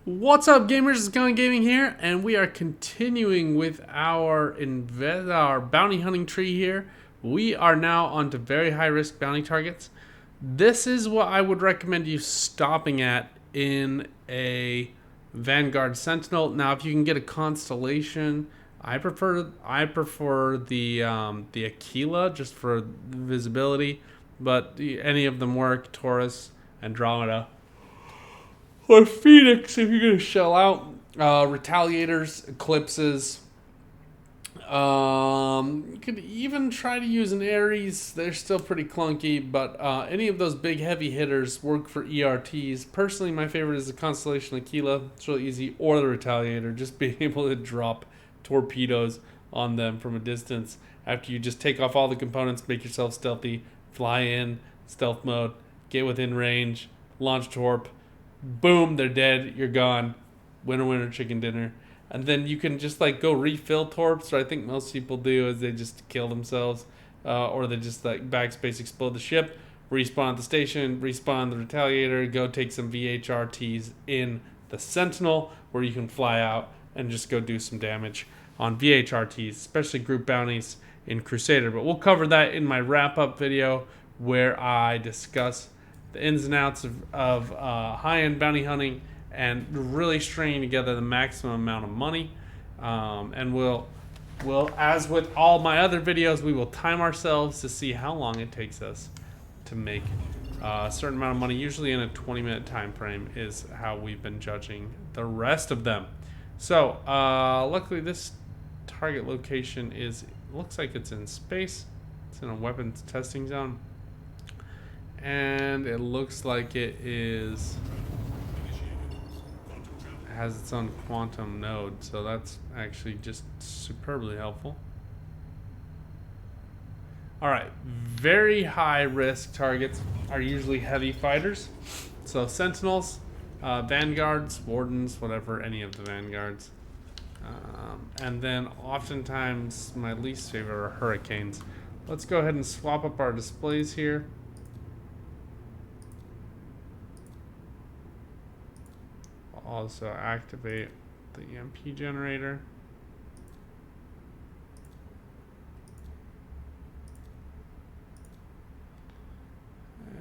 What's up, gamers? It's Gun Gaming here, and we are continuing with our bounty hunting tree here. We are now onto very high risk bounty targets. This is what I would recommend you stopping at in a Vanguard Sentinel. Now, if you can get a Constellation, I prefer the Aquila just for visibility, but any of them work. Taurus, Andromeda, or Phoenix if you're gonna shell out. Retaliators, Eclipses. You could even try to use an Ares. They're still pretty clunky, but any of those big heavy hitters work for ERTs. Personally, my favorite is the Constellation Aquila. It's really easy, or the Retaliator. Just being able to drop torpedoes on them from a distance after you just take off all the components, make yourself stealthy, fly in, stealth mode, get within range, launch torp. Boom, they're dead. You're gone. Winner, winner, chicken dinner. And then you can just like go refill torps. Or I think most people do is they just kill themselves, or they just like backspace explode the ship, respawn at the station, respawn the Retaliator, go take some VHRTs in the Sentinel, where you can fly out and just go do some damage on VHRTs, especially group bounties in Crusader. But we'll cover that in my wrap up video where I discuss the ins and outs of high-end bounty hunting and really stringing together the maximum amount of money. And we'll, as with all my other videos, we will time ourselves to see how long it takes us to make a certain amount of money. Usually in a 20-minute time frame is how we've been judging the rest of them. So luckily this target location looks like it's in space. It's in a weapons testing zone. And it looks like it has its own quantum node, so that's actually just superbly helpful. Alright, very high risk targets are usually heavy fighters. So Sentinels, Vanguards, Wardens, whatever, any of the Vanguards. And then oftentimes my least favorite are Hurricanes. Let's go ahead and swap up our displays here. Also activate the EMP generator.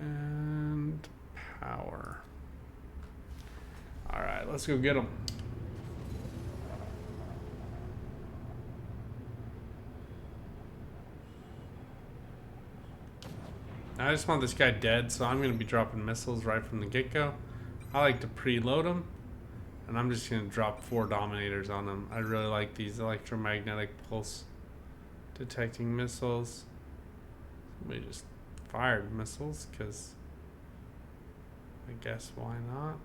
And power. All right, let's go get them. I just want this guy dead, so I'm going to be dropping missiles right from the get-go. I like to preload them. And I'm just going to drop 4 Dominators on them. I really like these electromagnetic pulse detecting missiles. Somebody just fired missiles, because I guess why not?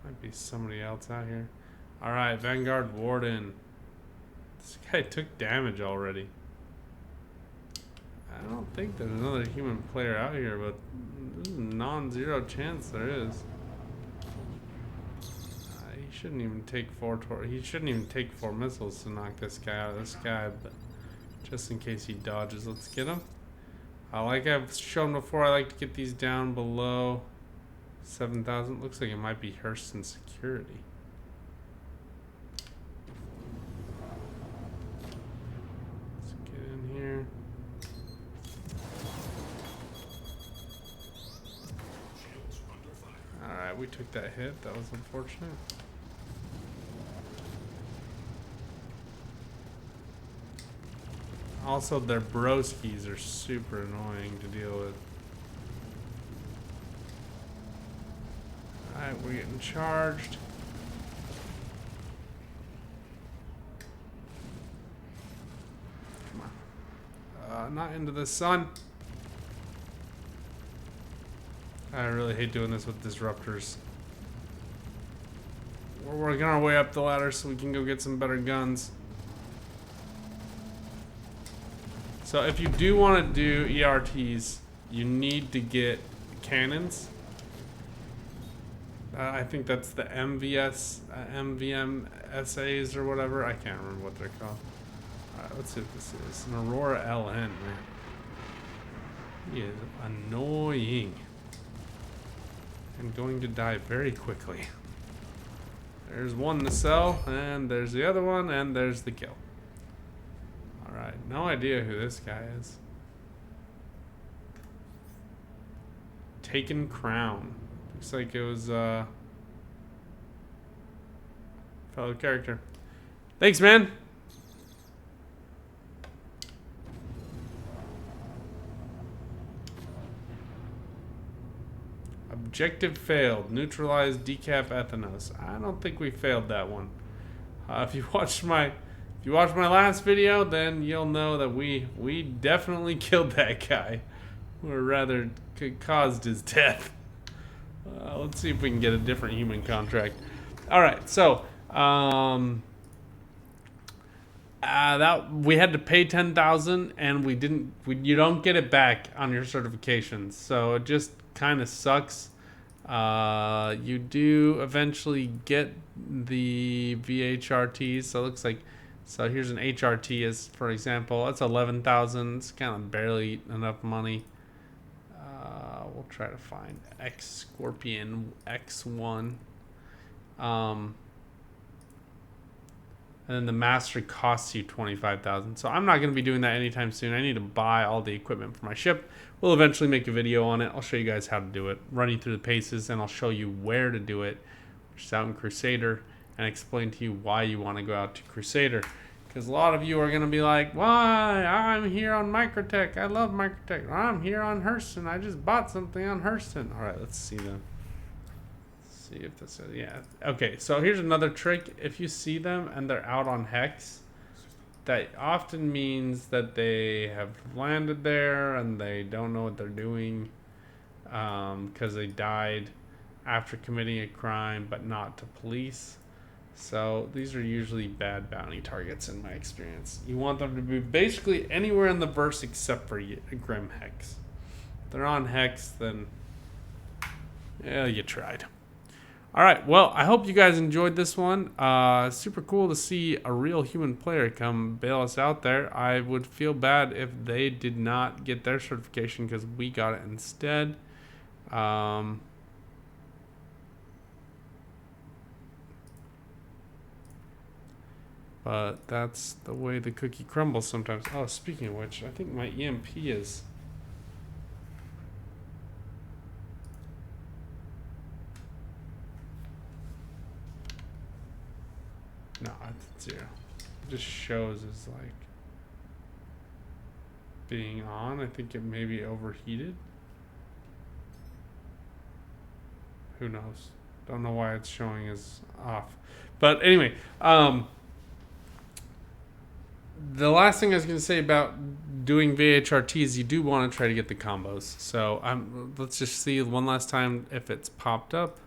Might be somebody else out here. Alright, Vanguard Warden. This guy took damage already. I don't think there's another human player out here, but there's a non-zero chance there is. He shouldn't even take 4 missiles to knock this guy out of the sky, but just in case he dodges, let's get him. Like I've shown before, I like to get these down below 7,000. Looks like it might be Hurston Security. Let's get in here. Alright, we took that hit. That was unfortunate. Also, their broskies are super annoying to deal with. Alright, we're getting charged. Come on. Not into the sun. I really hate doing this with disruptors. We're working our way up the ladder so we can go get some better guns. So if you do want to do ERTs, you need to get cannons. I think that's the MVMSAs or whatever. I can't remember what they're called. Alright, let's see what this is. An Aurora LN, man. He is annoying. and going to die very quickly. There's one to sell, and there's the other one, and there's the kill. Alright, no idea who this guy is. Taken Crown. Looks like it was fellow character. Thanks, man. Objective failed. Neutralize decaf ethnos. I don't think we failed that one. If you watched my last video, then you'll know that we definitely killed that guy, or rather caused his death. Let's see if we can get a different human contract. All right, so that we had to pay 10,000, and we didn't. You don't get it back on your certifications, so it just kind of sucks. You do eventually get the VHRTs, so it looks like. So here's an HRT, as for example, that's 11,000. It's kind of barely enough money. We'll try to find X Scorpion X1. And then the master costs you 25,000. So I'm not going to be doing that anytime soon. I need to buy all the equipment for my ship. We'll eventually make a video on it. I'll show you guys how to do it, run you through the paces, and I'll show you where to do it, which is out in Crusader, and explain to you why you want to go out to Crusader. Because a lot of you are going to be like, why? I'm here on Microtech. I love Microtech. I'm here on Hurston. I just bought something on Hurston. All right, let's see them. See if this is, yeah. Okay, so here's another trick. If you see them and they're out on Hex, that often means that they have landed there and they don't know what they're doing, because they died after committing a crime, but not to police. So these are usually bad bounty targets in my experience. You want them to be basically anywhere in the verse except for Grim Hex. If they're on Hex, then yeah, you tried. All right, well, I hope you guys enjoyed this one. Super cool to see a real human player come bail us out there. I would feel bad if they did not get their certification because we got it instead. But that's the way the cookie crumbles sometimes. Oh, speaking of which, I think my EMP is... No, it's 0. It just shows as like being on. I think it may be overheated. Who knows? Don't know why it's showing as off. But anyway, the last thing I was going to say about doing VHRT is you do want to try to get the combos. So let's just see one last time if it's popped up.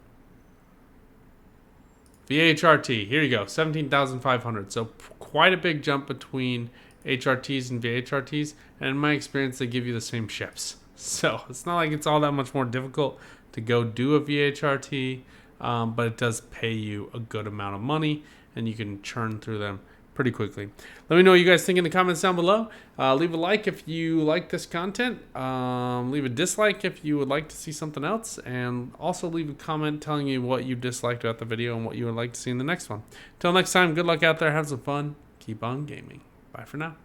VHRT, here you go, 17,500. So quite a big jump between HRTs and VHRTs. And in my experience, they give you the same ships. So it's not like it's all that much more difficult to go do a VHRT, but it does pay you a good amount of money, and you can churn through them pretty quickly. Let me know what you guys think in the comments down below. Leave a like if you like this content. Leave a dislike if you would like to see something else. And also leave a comment telling you what you disliked about the video and what you would like to see in the next one. Until next time, good luck out there. Have some fun. Keep on gaming. Bye for now.